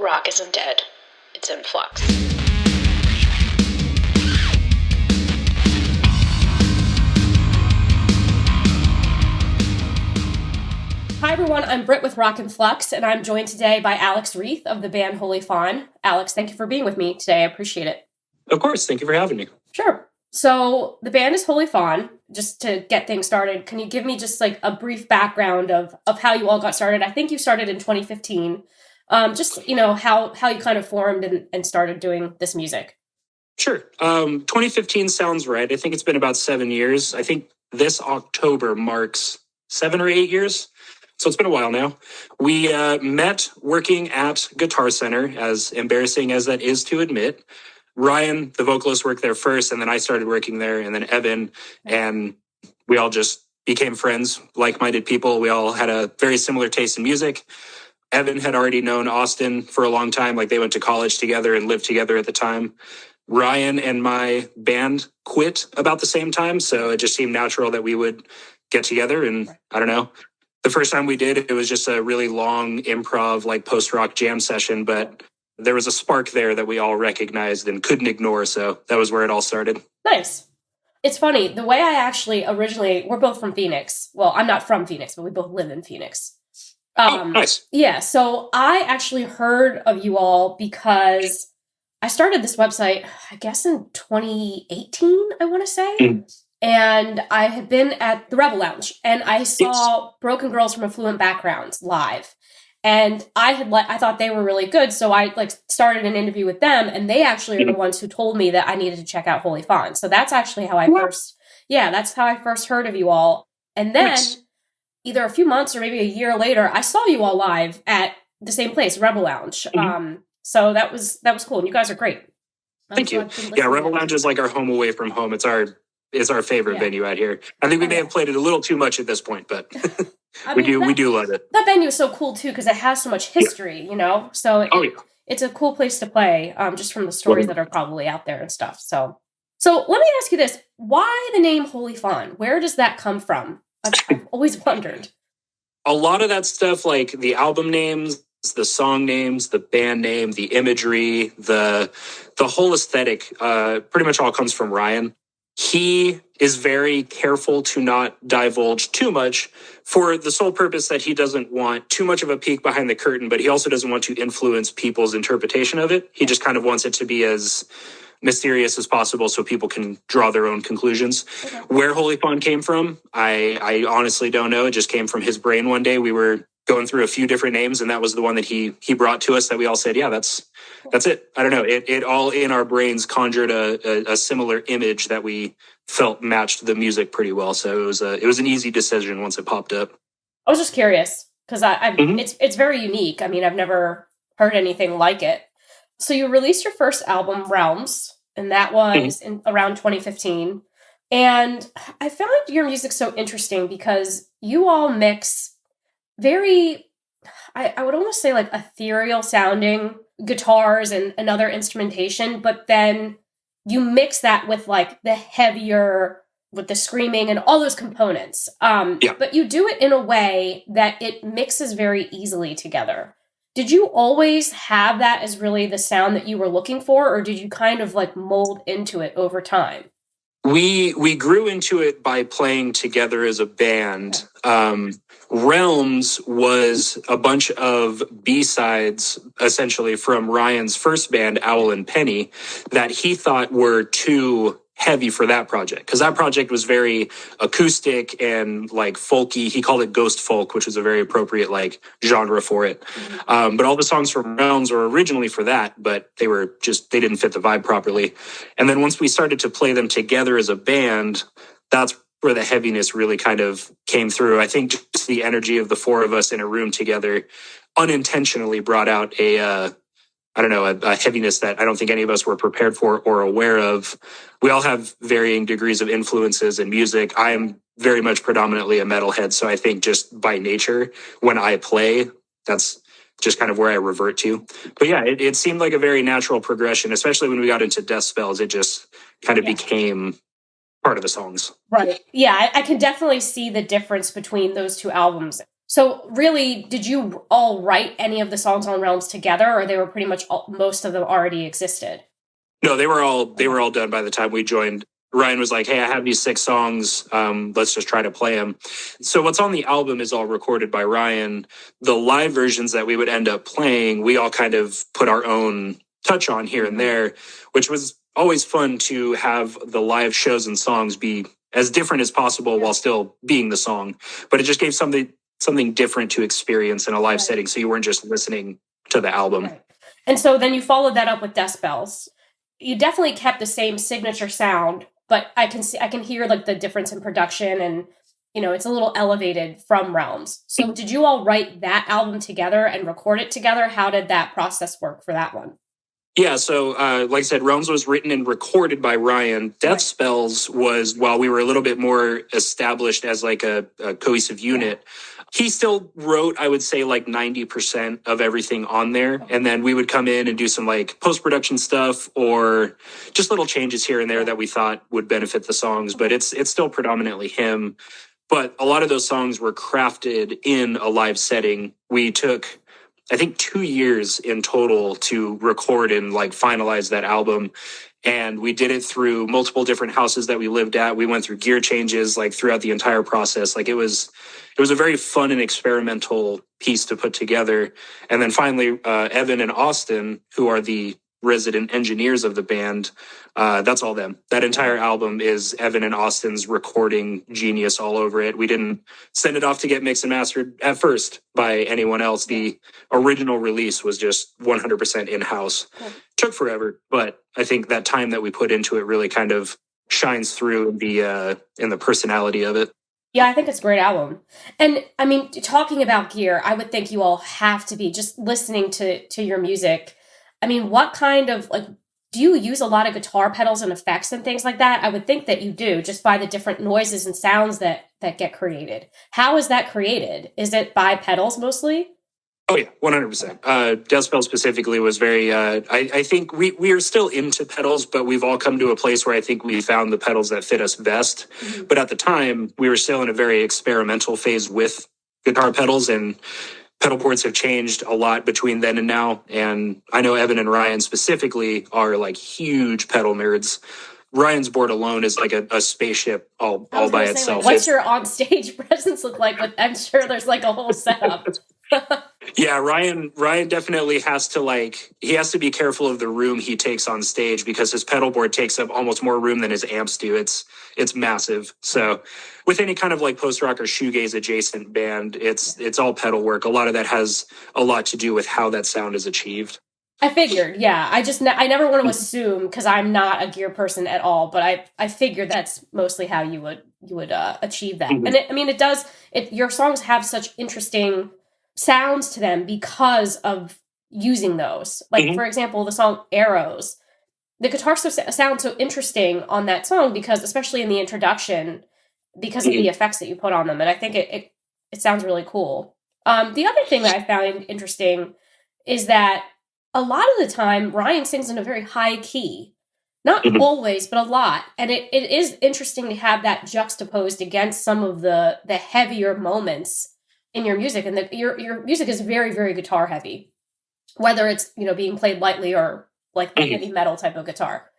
Rock isn't dead. It's in flux. Hi everyone, I'm Britt with Rock and Flux, and I'm joined today by Alex Rieth of the band Holy Fawn. Alex, thank you for being with me today. I appreciate it. Of course. Thank you for having me. Sure. So the band is Holy Fawn. Just to get things started, can you give me just like a brief background of how you all got started? I think you started in 2015. Just, how you kind of formed and started doing this music. Sure. 2015 sounds right. I think it's been about 7 years. I think this October marks 7 or 8 years. So it's been a while now. We met working at Guitar Center, as embarrassing as that is to admit. Ryan, the vocalist, worked there first, and then I started working there, and then Evan, and we all just became friends, like-minded people. We all had a very similar taste in music. Evan had already known Austin for a long time, like they went to college together and lived together at the time. Ryan and my band quit about the same time, so it just seemed natural that we would get together, and I don't know. The first time we did, it was just a really long improv, like post-rock jam session, but there was a spark there that we all recognized and couldn't ignore, so that was where it all started. Nice. It's funny, the way I actually originally, we're both from Phoenix. Well, I'm not from Phoenix, but we both live in Phoenix. Nice. Yeah, so I actually heard of you all because I started this website, I guess in 2018, I want to say. Mm. And I had been at the Rebel Lounge, and I saw Broken Girls from Affluent Backgrounds live. And I thought they were really good, so I started an interview with them, and they actually are the ones who told me that I needed to check out Holy Fawn. So that's actually how that's how I first heard of you all. And then either a few months or maybe a year later, I saw you all live at the same place, Rebel Lounge. So that was cool, and you guys are great. Thank you. Yeah, Rebel Lounge is like our home away from home. It's our favorite venue out here. I think we may have played it a little too much at this point, but we do love it. That venue is so cool too because it has so much history, So it's a cool place to play, just from the stories that are probably out there and stuff. So let me ask you this: why the name Holy Fawn? Where does that come from? I've always wondered. A lot of that stuff, like the album names, the song names, the band name, the imagery, the whole aesthetic, pretty much all comes from Ryan. He is very careful to not divulge too much for the sole purpose that he doesn't want too much of a peek behind the curtain, but he also doesn't want to influence people's interpretation of it. He just kind of wants it to be as mysterious as possible so people can draw their own conclusions. Okay. Where Holy Fawn came from, I honestly don't know. It just came from his brain one day. We were going through a few different names, and that was the one that he brought to us that we all said, yeah, that's it. I don't know. It all in our brains conjured a similar image that we felt matched the music pretty well. So it was an easy decision once it popped up. I was just curious because it's very unique. I mean, I've never heard anything like it. So you released your first album, Realms, and that was in around 2015. And I found your music so interesting because you all mix very, I would almost say like ethereal sounding guitars and other instrumentation, but then you mix that with like the heavier, with the screaming and all those components. But you do it in a way that it mixes very easily together. Did you always have that as really the sound that you were looking for, or did you kind of like mold into it over time? We grew into it by playing together as a band. Realms was a bunch of B-sides, essentially, from Ryan's first band, Owl and Penny, that he thought were too heavy for that project, because that project was very acoustic and like folky. He called it ghost folk, which was a very appropriate like genre for it. But all the songs from Realms were originally for that, but they didn't fit the vibe properly. And then once we started to play them together as a band, that's where the heaviness really kind of came through. I think just the energy of the four of us in a room together unintentionally brought out a heaviness that I don't think any of us were prepared for or aware of. We all have varying degrees of influences in music. I am very much predominantly a metalhead, so I think just by nature, when I play, that's just kind of where I revert to. But yeah, it seemed like a very natural progression, especially when we got into Death Spells. It just kind of became part of the songs. Right. Yeah, I can definitely see the difference between those two albums. So really, did you all write any of the songs on Realms together, or they were pretty much most of them already existed? No, they were all done by the time we joined. Ryan was like, "Hey, I have these 6 songs. Let's just try to play them." So what's on the album is all recorded by Ryan. The live versions that we would end up playing, we all kind of put our own touch on here and there, which was always fun to have the live shows and songs be as different as possible while still being the song. But it just gave something different to experience in a live setting, so you weren't just listening to the album. Right. And so then you followed that up with Decibels. You definitely kept the same signature sound, but I can hear like the difference in production, and it's a little elevated from Realms. So did you all write that album together and record it together? How did that process work for that one? Yeah, so like I said, Realms was written and recorded by Ryan. Death Spells was, while we were a little bit more established as like a cohesive unit, he still wrote, I would say, like 90% of everything on there. And then we would come in and do some like post-production stuff or just little changes here and there that we thought would benefit the songs. But it's still predominantly him. But a lot of those songs were crafted in a live setting. We took, I think, 2 years in total to record and like finalize that album. And we did it through multiple different houses that we lived at. We went through gear changes like throughout the entire process. Like it was a very fun and experimental piece to put together. And then finally, Evan and Austin, who are the resident engineers of the band, that's all them. That entire album is Evan and Austin's recording genius all over it. We didn't send it off to get mixed and mastered at first by anyone else. The original release was just 100% in-house. Cool. Took forever, but I think that time that we put into it really kind of shines through in the personality of it. Yeah, I think it's a great album. And I mean, talking about gear, I would think you all have to be just listening to your music. I mean, what kind of, like, do you use a lot of guitar pedals and effects and things like that? I would think that you do, just by the different noises and sounds that get created. How is that created? Is it by pedals mostly? Oh, yeah, 100%. Decibel specifically was very, I think we are still into pedals, but we've all come to a place where I think we found the pedals that fit us best. Mm-hmm. But at the time, we were still in a very experimental phase with guitar pedals, and pedal boards have changed a lot between then and now. And I know Evan and Ryan specifically are like huge pedal nerds. Ryan's board alone is like a spaceship all by itself. What's your on-stage presence look like? I'm sure there's like a whole setup. Yeah, Ryan definitely has to be careful of the room he takes on stage, because his pedal board takes up almost more room than his amps do. It's massive. So with any kind of like post-rock or shoegaze adjacent band, it's all pedal work. A lot of that has a lot to do with how that sound is achieved. I figured, yeah. I never want to assume, because I'm not a gear person at all, but I figured that's mostly how you would achieve that. Mm-hmm. And your songs have such interesting sounds to them because of using those. Like, mm-hmm. for example, the song Arrows. The guitar sounds so interesting on that song because, especially in the introduction, because of the effects that you put on them. And I think it sounds really cool. The other thing that I found interesting is that a lot of the time, Ryan sings in a very high key. Not mm-hmm. always, but a lot. And it is interesting to have that juxtaposed against some of the heavier moments in your music. And your music is very, very guitar heavy, whether it's, being played lightly or like the heavy metal type of guitar.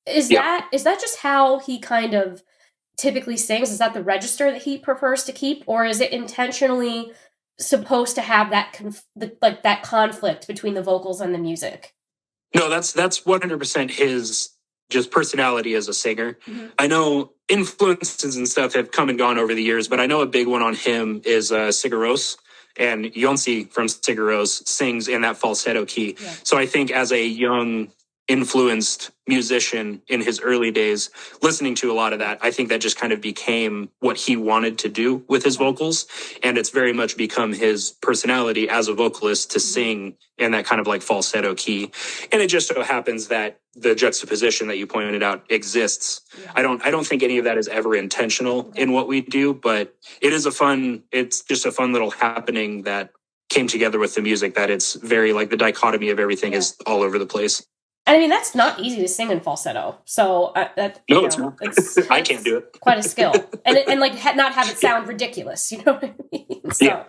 Is that just how he kind of typically sings? Is that the register that he prefers to keep? Or is it intentionally supposed to have that that conflict between the vocals and the music? No, that's 100% his just personality as a singer. Mm-hmm. I know influences and stuff have come and gone over the years, but I know a big one on him is Sigur Rós, and Jonsi from Sigur Rós sings in that falsetto key. Yeah. So I think as a young influenced musician in his early days, listening to a lot of that, I think that just kind of became what he wanted to do with his vocals. And it's very much become his personality as a vocalist to sing in that kind of like falsetto key. And it just so happens that the juxtaposition that you pointed out exists. Yeah. I don't think any of that is ever intentional in what we do, but it's just a fun little happening that came together with the music, that it's very like the dichotomy of everything is all over the place. I mean, that's not easy to sing in falsetto. So it's not. I can't do it. Quite a skill, and like not have it sound ridiculous. You know what I mean? So,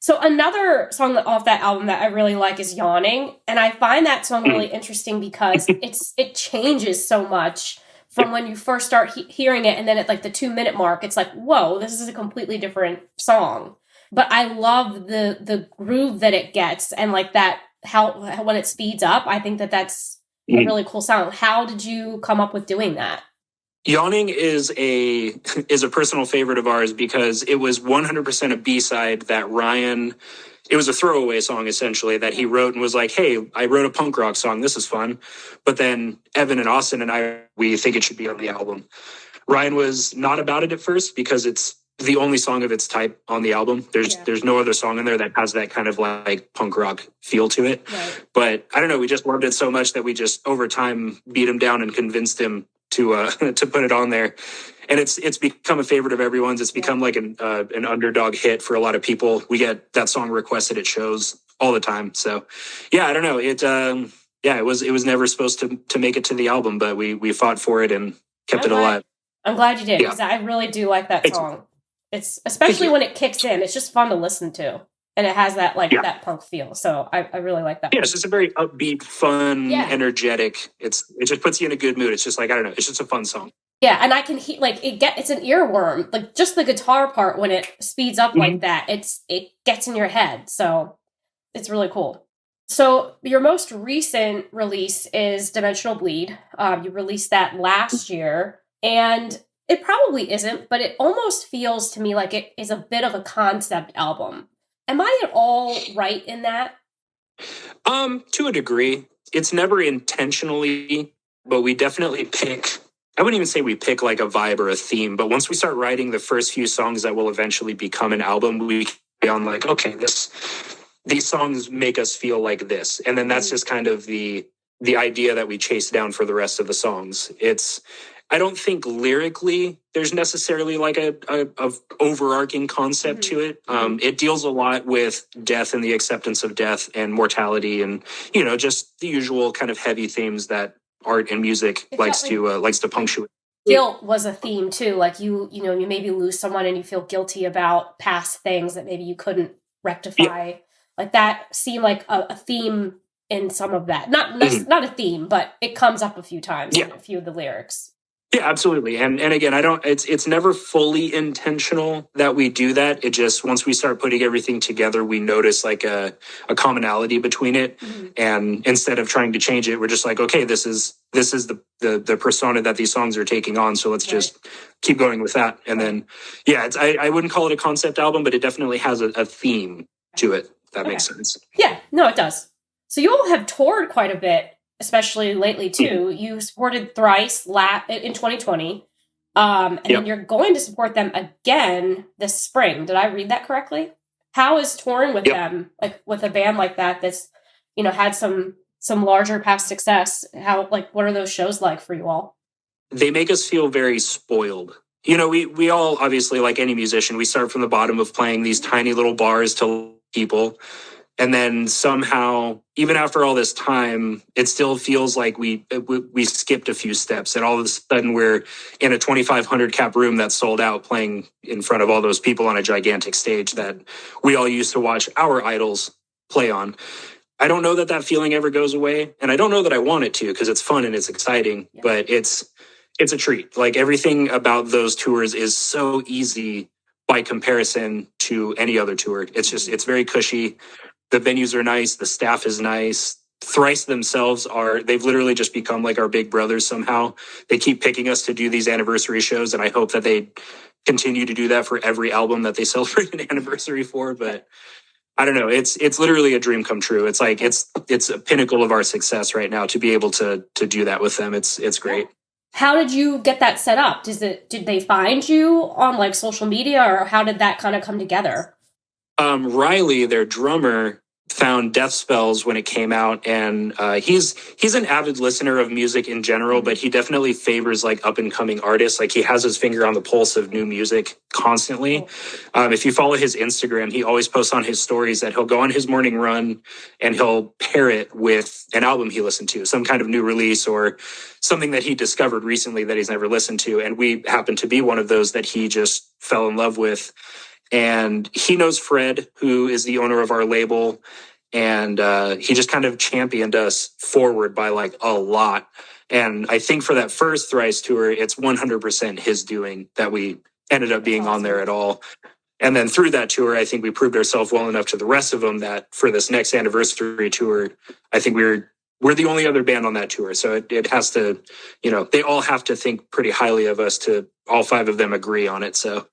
So another song off that album that I really like is Yawning. And I find that song really interesting because it changes so much from when you first start hearing it. And then at like the 2-minute mark, it's like, whoa, this is a completely different song. But I love the groove that it gets and like that, how when it speeds up, I think that's a really cool sound. How did you come up with doing that? Yawning is a personal favorite of ours because it was 100% a B-side that Ryan, it was a throwaway song essentially that he wrote and was like, hey, I wrote a punk rock song. This is fun. But then Evan and Austin and I, we think it should be on the album. Ryan was not about it at first because it's the only song of its type on the album. There's no other song in there that has that kind of like punk rock feel to it. Right. But I don't know, we just loved it so much that we just over time beat him down and convinced him to put it on there. And it's become a favorite of everyone's. It's become like an underdog hit for a lot of people. We get that song requested at shows all the time. So yeah, I don't know. It was never supposed to make it to the album, but we fought for it and kept it alive. I'm glad you did, because I really do like that song. It's especially when it kicks in, it's just fun to listen to. And it has that that punk feel. So I really like that. Yeah, it's just a very upbeat, fun, energetic. It just puts you in a good mood. It's just like, I don't know, it's just a fun song. Yeah, and I can it's an earworm. Like just the guitar part when it speeds up like that, it gets in your head. So it's really cool. So your most recent release is Dimensional Bleed. You released that last year, and it probably isn't, but it almost feels to me like it is a bit of a concept album. Am I at all right in that? To a degree. It's never intentionally, but we definitely pick, I wouldn't even say we pick like a vibe or a theme, but once we start writing the first few songs that will eventually become an album, we be on like, okay, these songs make us feel like this. And then that's just kind of the idea that we chase down for the rest of the songs. I don't think lyrically there's necessarily like a overarching concept to it. It deals a lot with death and the acceptance of death and mortality and, just the usual kind of heavy themes that art and music likes to punctuate. Guilt was a theme too. Like you maybe lose someone and you feel guilty about past things that maybe you couldn't rectify. Yeah. Like that seemed like a theme in some of that. Not a theme, but it comes up a few times in a few of the lyrics. Yeah, absolutely. And again, it's never fully intentional that we do that. It just, once we start putting everything together, we notice like a commonality between it. And instead of trying to change it, we're just like, okay, this is the persona that these songs are taking on. So let's just keep going with that. And then, I wouldn't call it a concept album, but it definitely has a theme to it. If that makes sense. Yeah, no, it does. So you all have toured quite a bit, especially lately too. You supported Thrice in 2020, and then you're going to support them again this spring. Did I read that correctly? How is touring with them, like with a band like that that's had some larger past success? How what are those shows like for you all? They make us feel very spoiled. We all, obviously, like any musician, we start from the bottom of playing these tiny little bars to people. And then somehow, even after all this time, it still feels like we skipped a few steps. And all of a sudden, we're in a 2,500 cap room that's sold out, playing in front of all those people on a gigantic stage that we all used to watch our idols play on. I don't know that feeling ever goes away. And I don't know that I want it to, because it's fun and it's exciting. Yeah. But it's a treat. Like everything about those tours is so easy by comparison to any other tour. It's very cushy. The venues are nice. The staff is nice. Thrice themselves they've literally just become like our big brothers somehow. They keep picking us to do these anniversary shows, and I hope that they continue to do that for every album that they celebrate an anniversary for. But I don't know. It's literally a dream come true. It's like, it's a pinnacle of our success right now to be able to do that with them. It's great. How did you get that set up? Did they find you on social media, or how did that kind of come together? Riley, their drummer, found Death Spells when it came out, and he's an avid listener of music in general, but he definitely favors up and coming artists. Like he has his finger on the pulse of new music constantly. If you follow his Instagram, he always posts on his stories that he'll go on his morning run and he'll pair it with an album he listened to, some kind of new release or something that he discovered recently that he's never listened to. And we happen to be one of those that he just fell in love with. and he knows Fred, who is the owner of our label. And he just kind of championed us forward by like a lot. And I think for that first Thrice tour, it's 100% his doing that we ended up being on there at all. And then through that tour, I think we proved ourselves well enough to the rest of them that for this next anniversary tour, I think we're the only other band on that tour. So it has to, they all have to think pretty highly of us to all 5 of them agree on it. So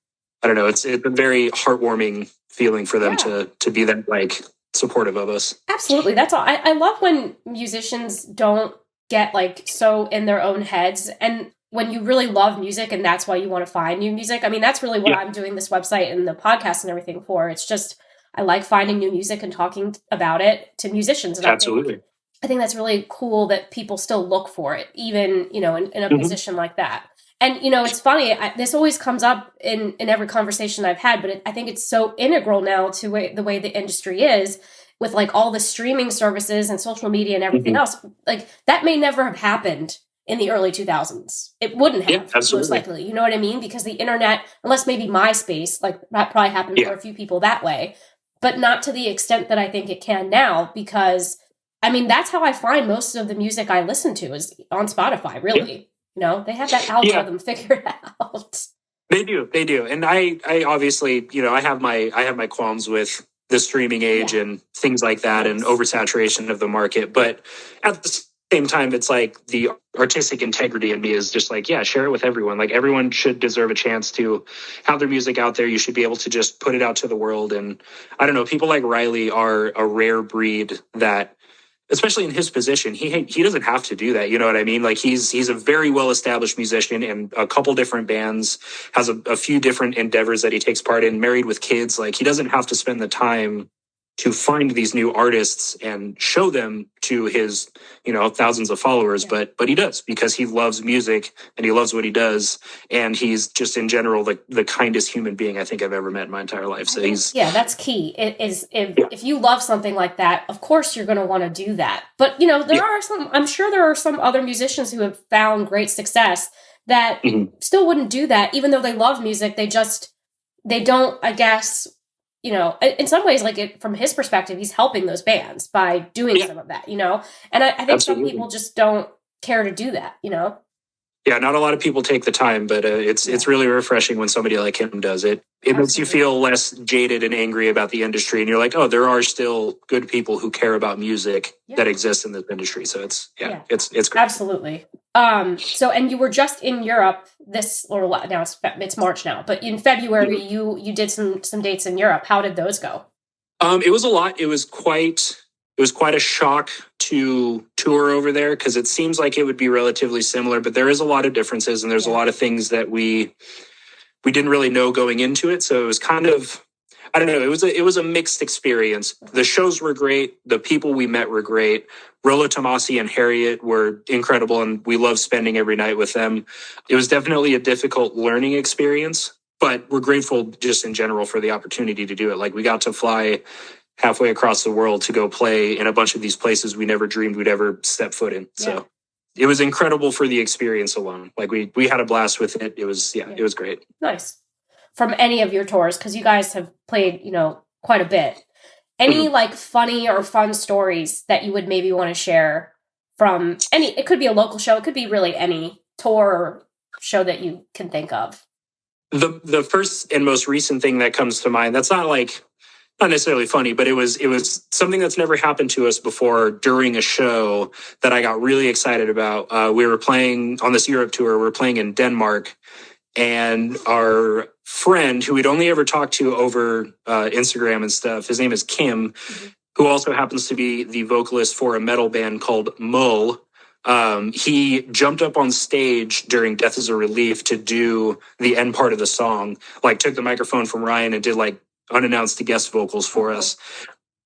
I don't know. It's a very heartwarming feeling for them to be that like supportive of us. Absolutely. That's all. I love when musicians don't get like so in their own heads, and when you really love music and that's why you want to find new music. I mean, that's really what I'm doing this website and the podcast and everything for. It's just, I like finding new music and talking about it to musicians. And Absolutely. I think that's really cool that people still look for it, even, in a position like that. And, it's funny, this always comes up in every conversation I've had, but I think it's so integral now to the way the industry is with like all the streaming services and social media and everything else. Like that may never have happened in the early 2000s. It wouldn't have, most likely. You know what I mean? Because the internet, unless maybe MySpace, like that probably happened for a few people that way, but not to the extent that I think it can now, because I mean, that's how I find most of the music I listen to is on Spotify, really. They have that algorithm figured out. They do. And I obviously, I have my qualms with the streaming age and things like that and oversaturation of the market. But at the same time, it's like the artistic integrity in me is just like, share it with everyone. Like everyone should deserve a chance to have their music out there. You should be able to just put it out to the world. And I don't know, people like Riley are a rare breed that, especially in his position, he doesn't have to do that. You know what I mean? Like he's a very well-established musician in a couple different bands, has a few different endeavors that he takes part in, married with kids. Like he doesn't have to spend the time to find these new artists and show them to his, thousands of followers. But he does, because he loves music and he loves what he does. And he's just in general, the kindest human being I think I've ever met in my entire life. So that's key. It is if you love something like that, of course you're going to want to do that. But, I'm sure there are some other musicians who have found great success that still wouldn't do that, even though they love music. They don't, I guess, in some ways, like from his perspective, he's helping those bands by doing some of that, and I think some people just don't care to do that, Yeah, not a lot of people take the time, but it's really refreshing when somebody like him does it. It makes you feel less jaded and angry about the industry, and you're like, oh, there are still good people who care about music that exist in this industry. So it's great. Absolutely. So, and you were just in Europe now it's March now, but in February you did some dates in Europe. How did those go? It was a lot. It was quite a shock to tour over there, because it seems like it would be relatively similar, but there is a lot of differences and there's a lot of things that we didn't really know going into it. So it was kind of, I don't know, it was a mixed experience. The shows were great. The people we met were great. Rollo Tomasi and Harriet were incredible, and we loved spending every night with them. It was definitely a difficult learning experience, but we're grateful just in general for the opportunity to do it. Like we got to fly halfway across the world to go play in a bunch of these places we never dreamed we'd ever step foot in. So it was incredible for the experience alone. Like we had a blast with it. It was great. Nice. From any of your tours, because you guys have played, quite a bit. Any like funny or fun stories that you would maybe want to share from it could be a local show. It could be really any tour or show that you can think of. The first and most recent thing that comes to mind, that's not necessarily funny, but it was something that's never happened to us before during a show that I got really excited about. We were playing on this Europe tour. We were playing in Denmark, and our friend, who we'd only ever talked to over Instagram and stuff, his name is Kim, who also happens to be the vocalist for a metal band called Mull. He jumped up on stage during Death is a Relief to do the end part of the song, like took the microphone from Ryan and did like unannounced guest vocals for us,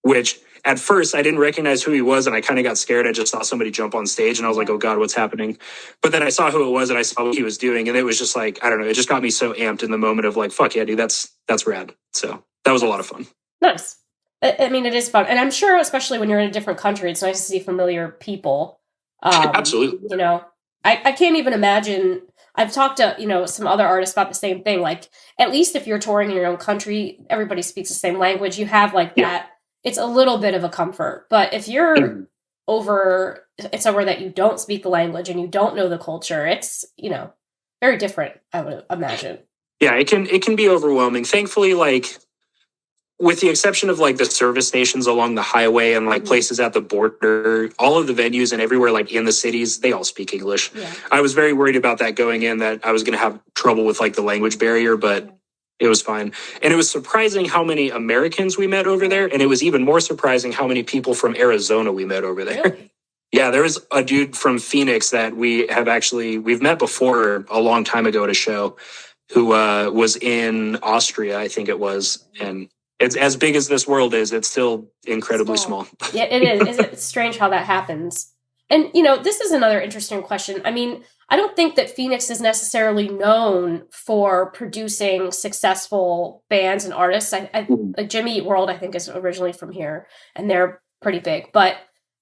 which at first I didn't recognize who he was, and I kind of got scared. I just saw somebody jump on stage and I was like, oh God, what's happening? But then I saw who it was and I saw what he was doing, and it was just like, I don't know, it just got me so amped in the moment of like, fuck yeah, dude, that's rad. So that was a lot of fun. Nice. I mean, it is fun. And I'm sure, especially when you're in a different country, it's nice to see familiar people. Absolutely. I can't even imagine, I've talked to, some other artists about the same thing. Like, at least if you're touring in your own country, everybody speaks the same language. You have like that. It's a little bit of a comfort. But if you're somewhere that you don't speak the language and you don't know the culture, it's, very different, I would imagine. Yeah, it can be overwhelming. Thankfully, like, with the exception of like the service stations along the highway and like places at the border, all of the venues and everywhere like in the cities, they all speak English. Yeah. I was very worried about that going in, that I was going to have trouble with like the language barrier, but it was fine. And it was surprising how many Americans we met over there. And it was even more surprising how many people from Arizona we met over there. Really? Yeah, there was a dude from Phoenix that we've met before a long time ago at a show, who was in Austria, I think it was. And it's as big as this world is, it's still incredibly small. Yeah, it is. It's strange how that happens. And, this is another interesting question. I mean, I don't think that Phoenix is necessarily known for producing successful bands and artists. Like Jimmy Eat World, I think, is originally from here, and they're pretty big. But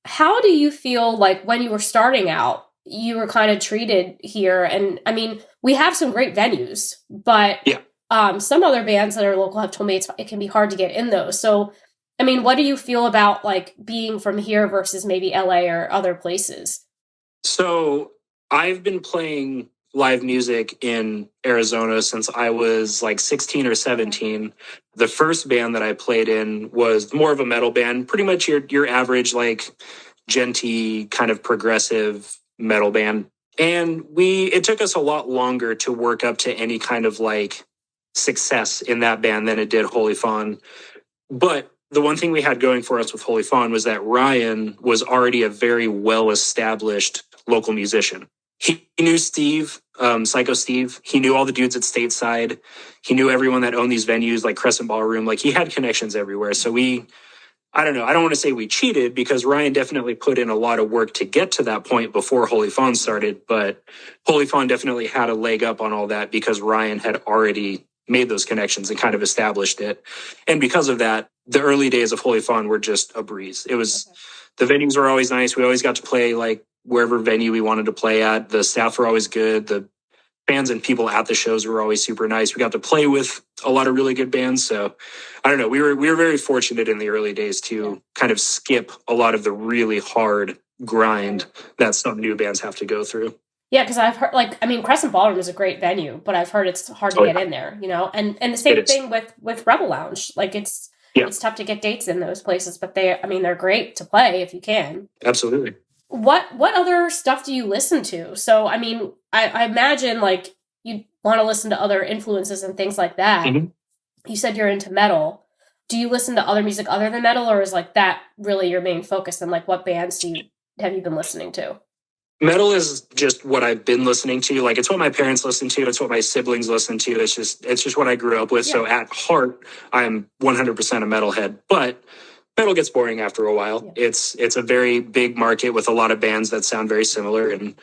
how do you feel like when you were starting out, you were kind of treated here? And I mean, we have some great venues, but some other bands that are local have told me it can be hard to get in those. So, I mean, what do you feel about like being from here versus maybe LA or other places? So I've been playing live music in Arizona since I was like 16 or 17. The first band that I played in was more of a metal band, pretty much your average like genty kind of progressive metal band. And it took us a lot longer to work up to any kind of like success in that band than it did Holy Fawn. But the one thing we had going for us with Holy Fawn was that Ryan was already a very well-established local musician. He knew Steve, Psycho Steve. He knew all the dudes at Stateside. He knew everyone that owned these venues like Crescent Ballroom. Like, he had connections everywhere. So I don't know. I don't want to say we cheated, because Ryan definitely put in a lot of work to get to that point before Holy Fawn started. But Holy Fawn definitely had a leg up on all that because Ryan had already made those connections and kind of established it. And because of that, the early days of Holy Fawn were just a breeze. It was, the venues were always nice. We always got to play like wherever venue we wanted to play at. The staff were always good. The fans and people at the shows were always super nice. We got to play with a lot of really good bands. So I don't know. We were very fortunate in the early days to kind of skip a lot of the really hard grind that some new bands have to go through. Yeah, because I've heard, Crescent Ballroom is a great venue, but I've heard it's hard to get in there, and the same thing with Rebel Lounge. Like, it's tough to get dates in those places, but they're great to play if you can. Absolutely. What other stuff do you listen to? So, I mean, I imagine like you want to listen to other influences and things like that. Mm-hmm. You said you're into metal. Do you listen to other music other than metal, or is like that really your main focus? And like, what bands have you been listening to? Metal is just what I've been listening to. Like, it's what my parents listen to. It's what my siblings listen to. It's just what I grew up with. Yeah. So at heart, I'm 100% a metalhead, but metal gets boring after a while. Yeah. It's a very big market with a lot of bands that sound very similar. And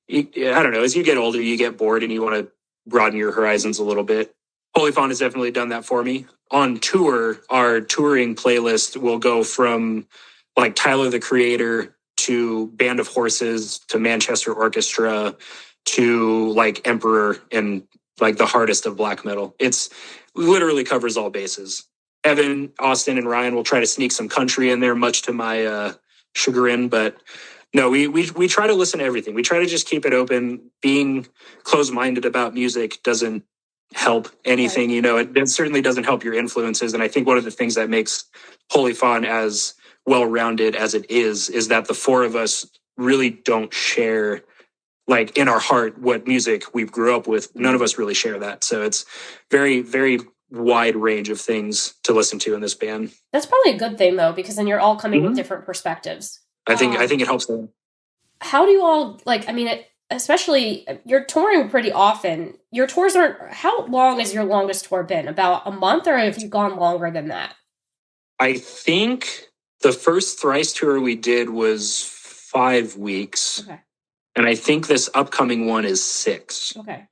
I don't know, as you get older, you get bored and you want to broaden your horizons a little bit. Holy Fawn has definitely done that for me. On tour, our touring playlist will go from like Tyler, the Creator, to Band of Horses, to Manchester Orchestra, to like Emperor, and like the hardest of black metal. It's literally covers all bases. Evan, Austin, and Ryan will try to sneak some country in there, much to my chagrin. But no, we try to listen to everything. We try to just keep it open. Being closed-minded about music doesn't help anything. Right. It certainly doesn't help your influences. And I think one of the things that makes Holy Fawn as well-rounded as it is that the four of us really don't share, like, in our heart what music we grew up with. None of us really share that. So it's very, very wide range of things to listen to in this band. That's probably a good thing, though, because then you're all coming with different perspectives. I think it helps them. How do you all, especially, you're touring pretty often. Your tours how long has your longest tour been? About a month, or have you gone longer than that? I think the first Thrice tour we did was 5 weeks. Okay. And I think this upcoming one is 6. Okay.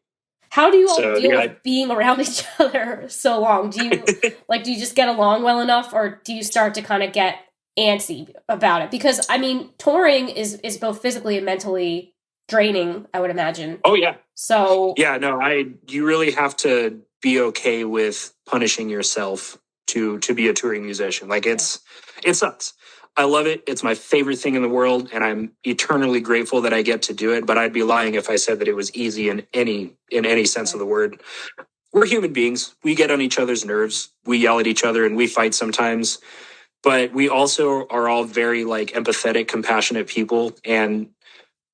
How do you all deal with being around each other so long? Do you do you just get along well enough, or do you start to kind of get antsy about it? Because I mean, touring is both physically and mentally draining, I would imagine. Oh yeah. So yeah, no, you really have to be okay with punishing yourself to be a touring musician. Like it sucks. I love it. It's my favorite thing in the world, and I'm eternally grateful that I get to do it. But I'd be lying if I said that it was easy in any sense of the word. We're human beings. We get on each other's nerves. We yell at each other and we fight sometimes. But we also are all very like empathetic, compassionate people, and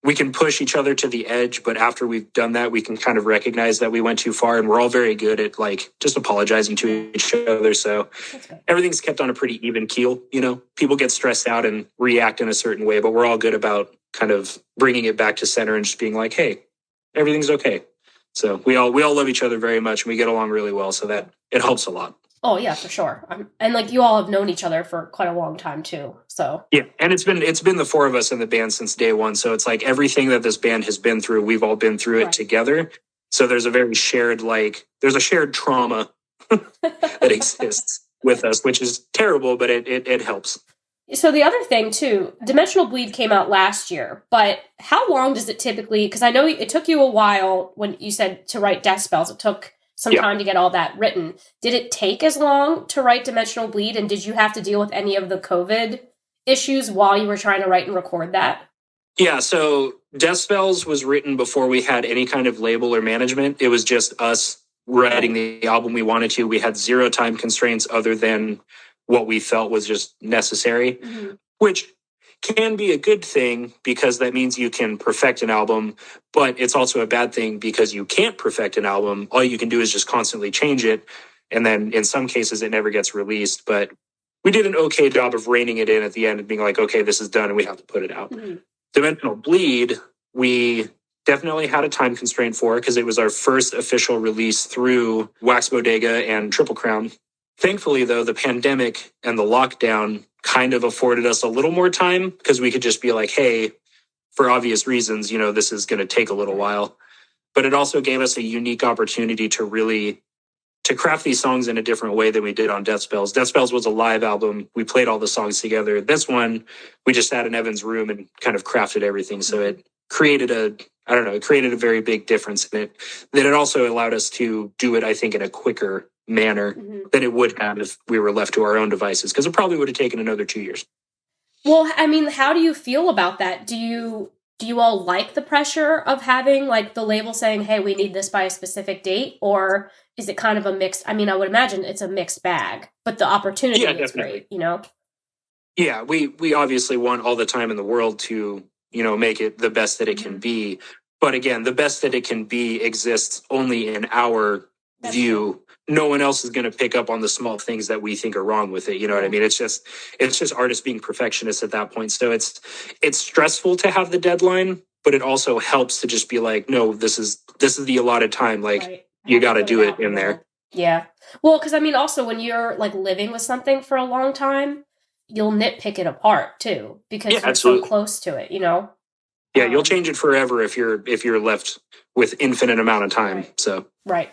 we can push each other to the edge. But after we've done that, we can kind of recognize that we went too far, and we're all very good at like just apologizing to each other. So everything's kept on a pretty even keel. You know, people get stressed out and react in a certain way, but we're all good about kind of bringing it back to center and just being like, hey, everything's okay. So we all love each other very much, and we get along really well. So that it helps a lot. Oh yeah, for sure. And like you all have known each other for quite a long time too. So yeah, and it's been the four of us in the band since day one. So it's like everything that this band has been through, we've all been through it together. So there's a very shared there's a shared trauma that exists with us, which is terrible, but it helps. So the other thing too, Dimensional Bleed came out last year, but how long does it typically? Because I know it took you a while when you said to write Death Spells. It took some time to get all that written. Did it take as long to write Dimensional Bleed, and did you have to deal with any of the COVID issues while you were trying to write and record that? Yeah, so Death Spells was written before we had any kind of label or management. It was just us writing the album we wanted to. We had zero time constraints other than what we felt was just necessary, which can be a good thing because that means you can perfect an album, but it's also a bad thing because you can't perfect an album. All you can do is just constantly change it. And then in some cases it never gets released, but we did an okay job of reining it in at the end and being like, okay, this is done and we have to put it out. Dimensional Bleed, we definitely had a time constraint for because it was our first official release through Wax Bodega and Triple Crown. Thankfully, though, the pandemic and the lockdown kind of afforded us a little more time because we could just be like, hey, for obvious reasons, you know, this is going to take a little while. But it also gave us a unique opportunity to craft these songs in a different way than we did on Death Spells. Death Spells was a live album. We played all the songs together. This one, we just sat in Evan's room and kind of crafted everything. So it created a very big difference in it. Then it also allowed us to do it, I think, in a quicker manner than it would have if we were left to our own devices, because it probably would have taken another 2 years. Well, I mean, how do you feel about that? Do you all like the pressure of having like the label saying, hey, we need this by a specific date? Or is it kind of a mixed? I mean, I would imagine it's a mixed bag, but the opportunity is great, you know? Yeah, we obviously want all the time in the world to, you know, make it the best that it can be. But again, the best that it can be exists only in our view. No one else is going to pick up on the small things that we think are wrong with it. You know what I mean? It's just artists being perfectionists at that point. So it's stressful to have the deadline, but it also helps to just be like, no, this is the allotted time. Like you got to do it in there. Yeah. Well, because I mean, also when you're like living with something for a long time, you'll nitpick it apart too, because you're so close to it, you know? Yeah. You'll change it forever if you're left with infinite amount of time. So. Right.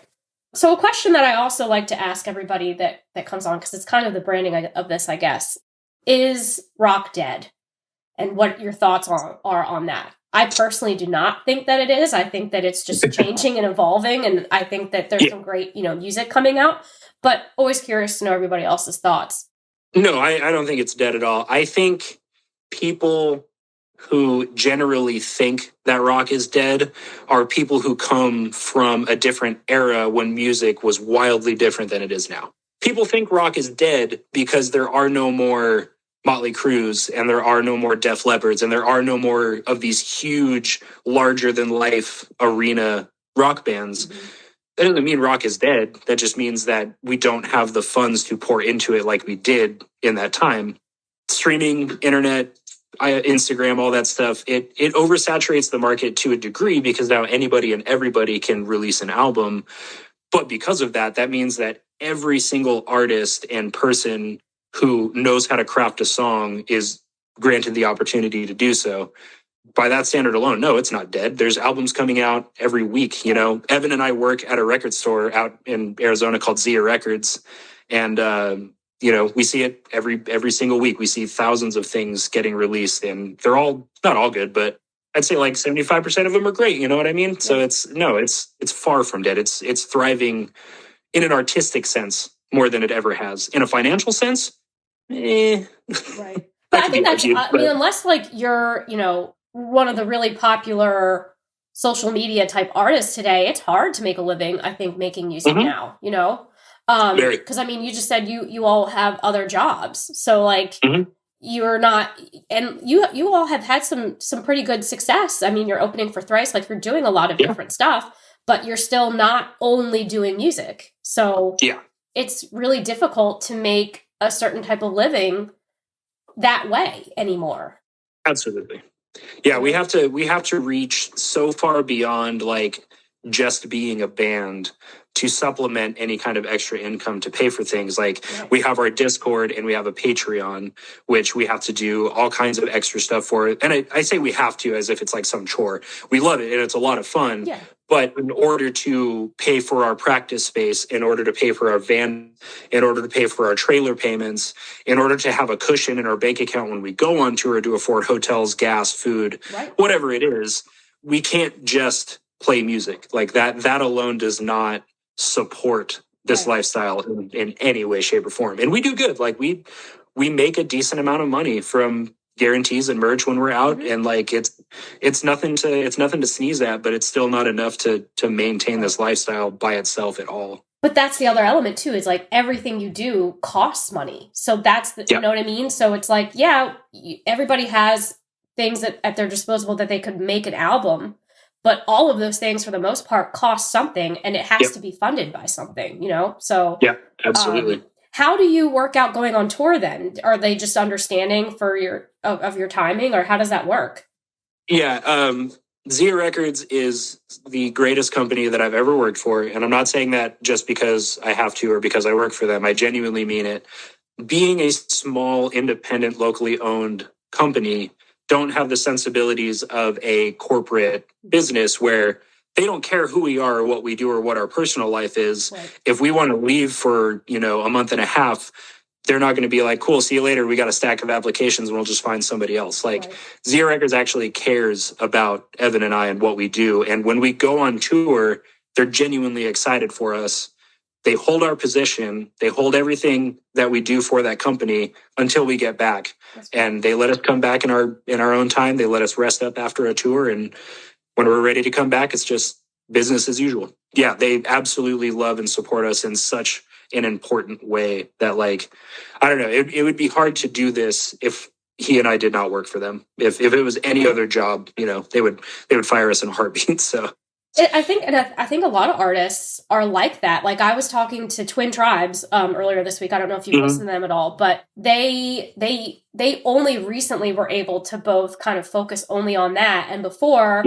So a question that I also like to ask everybody that comes on, because it's kind of the branding of this, I guess, is rock dead? And what your thoughts are on that? I personally do not think that it is. I think that it's just changing and evolving, and I think that there's some great, music coming out, but always curious to know everybody else's thoughts. No, I don't think it's dead at all. I think people who generally think that rock is dead are people who come from a different era when music was wildly different than it is now. People think rock is dead because there are no more Motley Crues and there are no more Def Leppards and there are no more of these huge, larger than life arena rock bands. That doesn't mean rock is dead. That just means that we don't have the funds to pour into it like we did in that time. Streaming, internet, Instagram, all that stuff, it oversaturates the market to a degree because now anybody and everybody can release an album. But because of that, that means that every single artist and person who knows how to craft a song is granted the opportunity to do so. By that standard alone, no, it's not dead. There's albums coming out every week. Evan and I work at a record store out in Arizona called Zia Records. And, we see it every single week. We see thousands of things getting released, and they're all not all good, but I'd say like 75% of them are great. You know what I mean? So it's far from dead. It's thriving in an artistic sense more than it ever has. In a financial sense, right. But I think that's, I mean, unless like you're, one of the really popular social media type artists today, it's hard to make a living, I think, making music now, because I mean, you just said you all have other jobs. So like you're not, and you all have had some pretty good success. I mean, you're opening for Thrice, like you're doing a lot of different stuff, but you're still not only doing music. So it's really difficult to make a certain type of living that way anymore. Absolutely. Yeah, we have to reach so far beyond like just being a band to supplement any kind of extra income to pay for things. Like we have our Discord and we have a Patreon, which we have to do all kinds of extra stuff for. And I say we have to as if it's like some chore. We love it and it's a lot of fun. Yeah. But in order to pay for our practice space, in order to pay for our van, in order to pay for our trailer payments, in order to have a cushion in our bank account when we go on tour to afford hotels, gas, food, whatever it is, we can't just play music. Like that alone does not support this lifestyle in any way, shape, or form. And we do good. Like we make a decent amount of money from guarantees and merch when we're out, and like it's nothing to sneeze at, but it's still not enough to maintain this lifestyle by itself at all. But that's the other element too, is like everything you do costs money. So that's you know what I mean? So it's like, everybody has things at their disposal that they could make an album, but all of those things for the most part cost something, and it has to be funded by something, So yeah, absolutely. How do you work out going on tour then? Are they just understanding for your timing, or how does that work? Yeah, Zia Records is the greatest company that I've ever worked for. And I'm not saying that just because I have to or because I work for them. I genuinely mean it. Being a small, independent, locally owned company don't have the sensibilities of a corporate business where they don't care who we are or what we do or what our personal life is. Right. If we want to leave for, a month and a half, they're not going to be like, cool, see you later. We got a stack of applications and we'll just find somebody else. Like Zia Records actually cares about Evan and I and what we do. And when we go on tour, they're genuinely excited for us. They hold our position. They hold everything that we do for that company until we get back. And they let us come back in our own time. They let us rest up after a tour. And when we're ready to come back, it's just business as usual. Yeah, they absolutely love and support us in such an important way that, like, I don't know, it would be hard to do this if he and I did not work for them. If it was any other job, they would fire us in a heartbeat. So I think a lot of artists are like that. Like I was talking to Twin Tribes earlier this week. I don't know if you've listened to them at all, but they only recently were able to both kind of focus only on that, and before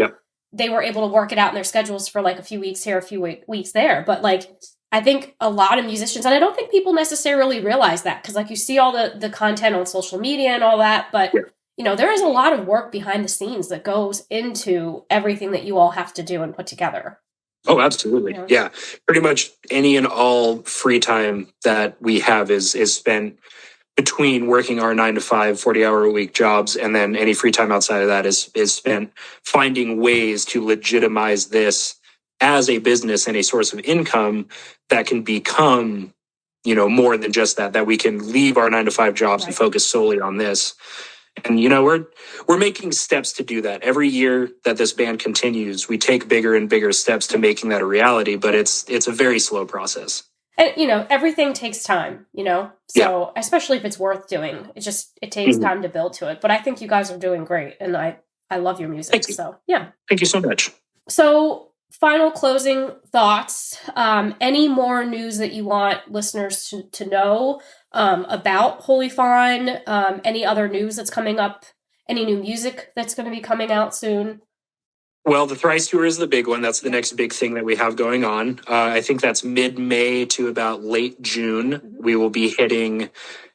they were able to work it out in their schedules for like a few weeks here, a few weeks there. But like I think a lot of musicians, and I don't think people necessarily realize that, because like you see all the content on social media and all that, but there is a lot of work behind the scenes that goes into everything that you all have to do and put together. Oh, absolutely. Yeah. Pretty much any and all free time that we have is spent between working our 9-to-5, 40-hour-a-week jobs, and then any free time outside of that is spent finding ways to legitimize this as a business and a source of income that can become, more than just that we can leave our 9-to-5 jobs and focus solely on this. And, we're making steps to do that. Every year that this band continues, we take bigger and bigger steps to making that a reality, but it's a very slow process. And, everything takes time, so especially if it's worth doing, it takes time to build to it. But I think you guys are doing great, and I love your music. Thank you. So, yeah. Thank you so much. So, final closing thoughts. Any more news that you want listeners to know about Holy Fawn? Any other news that's coming up? Any new music that's going to be coming out soon? Well, the Thrice tour is the big one. That's the next big thing that we have going on. I think that's mid-May to about late June. We will be hitting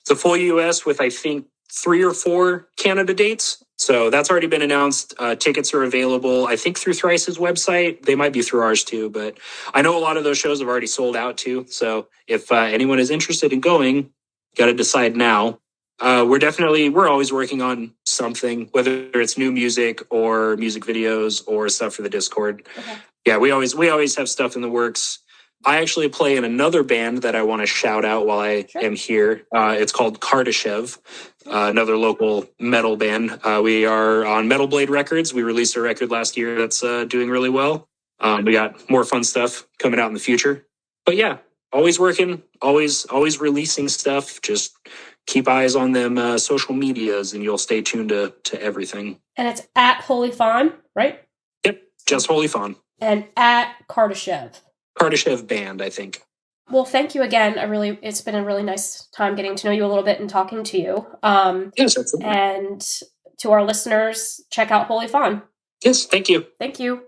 the full U.S. with, I think, 3 or 4 Canada dates. So that's already been announced. Tickets are available, I think, through Thrice's website. They might be through ours too, but I know a lot of those shows have already sold out too. So if anyone is interested in going, got to decide now. we're always working on something, whether it's new music or music videos or stuff for the Discord. Okay. Yeah, we always have stuff in the works. I actually play in another band that I want to shout out while I am here. It's called Kardashev, another local metal band. We are on Metal Blade Records. We released a record last year that's doing really well. We got more fun stuff coming out in the future. But yeah, always working, always releasing stuff. Just keep eyes on them social medias, and you'll stay tuned to everything. And it's at Holy Fawn, right? Yep, just Holy Fawn. And at Kardashev. Kardashev Band, I think. Well, thank you again. It's been a really nice time getting to know you a little bit and talking to you. Yes, absolutely. And to our listeners, check out Holy Fawn. Yes, thank you. Thank you.